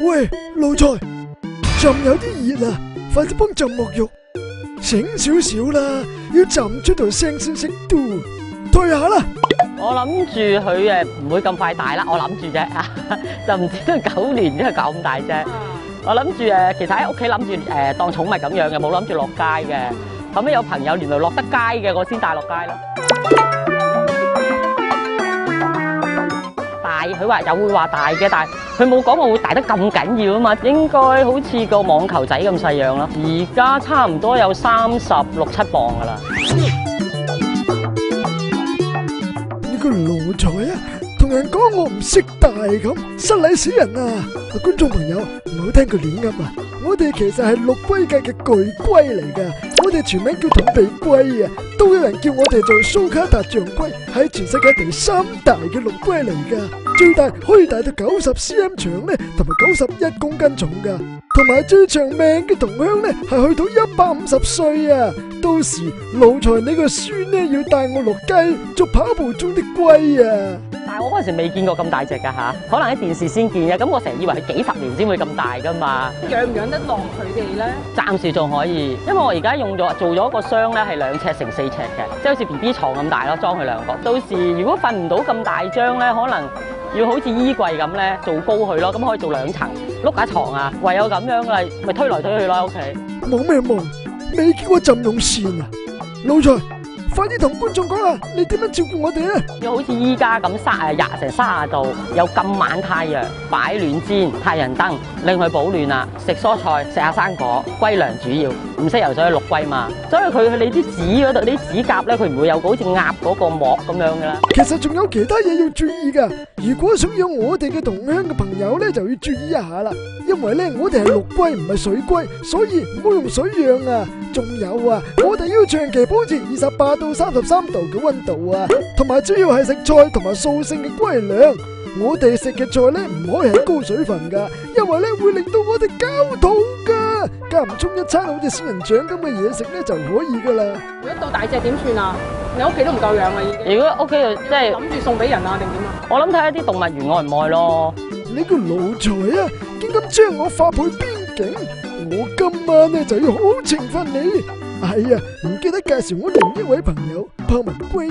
喂，奴才，朕有啲熱啊，快啲幫朕沐浴。醒少少啦，要浸出條聲先識嘟。退下啦。我諗住佢唔會咁快大啦，我諗住啫，就唔知佢9年都係咁大啫。我諗住其實喺屋企諗住當寵物咁樣嘅，冇諗住落街嘅。後尾有朋友原來落得街嘅，我先帶落街咯。大，佢話有會話大嘅，但係佢冇講我會大得咁緊要啊嘛。應該好似個網球仔咁細樣咯。而家差唔多有36、7磅噶啦。呢個奴才啊，同人講我唔識大咁，失禮死人啊！觀眾朋友唔好聽佢亂噏啊！我哋其實係陸龜界嘅巨龜嚟噶，我哋全名叫筒鼻龜啊，都有人叫我哋做蘇卡達象龜，係全世界第3大嘅陸龜嚟噶，最大可以大到90 cm 長咧，同埋91公斤重噶，同埋最長命嘅同鄉咧係去到150歲啊！到時奴才你個孫咧要帶我落街做跑步中的龜啊！但係我嗰陣時未見過咁大隻㗎吓，可能喺電視先見嘅，咁我成日以為佢幾10年先會咁大㗎嘛。養唔養得落佢哋咧？暫時仲可以，因為我而家做咗個箱咧係2尺乘4尺嘅，即係好似 BB 床咁大咯，裝佢2個。到時如果瞓唔到咁大張咧，可能要好似衣櫃咁咧做高佢咯，咁可以做2層碌架床啊，唯有咁樣啦，咪推來推去咯喺屋企。冇咩忙，未見過浸用線啊！奴才，快啲同觀眾講下，你點樣照顧我哋啊？要好似依家咁成30度，有咁晚太陽，擺暖氈、太陽燈，令佢保暖啊！食蔬菜，食下生果，龜糧主要，唔識游水嘅陸龜嘛，所以你啲指嗰度啲指甲咧，佢唔會有好似鴨嗰個膜咁樣噶啦。其實仲有其他嘢要注意噶，如果想養我哋嘅同鄉嘅朋友咧，就要注意一下啦。因為咧，我哋係陸龜唔係水龜，所以唔好用水養啊。仲有啊，我哋要長期保持28到33度嘅溫度啊，同埋主要係食菜同埋素性嘅龜糧。我哋食嘅菜咧唔可以係高水分噶，因為咧會令到我哋膠肚噶。間唔中一餐好似仙人掌咁嘅嘢食咧就可以噶啦。如果到大隻點算啊？你屋企都唔夠養啦已經。如果屋企就即係諗住送俾人啊定點啊？我諗睇下啲動物園愛唔愛咯。你個奴才啊，竟敢將我發配邊境，我今晚咧就要好好懲罰你。係啊，唔記得介紹我另一位朋友豹紋龜。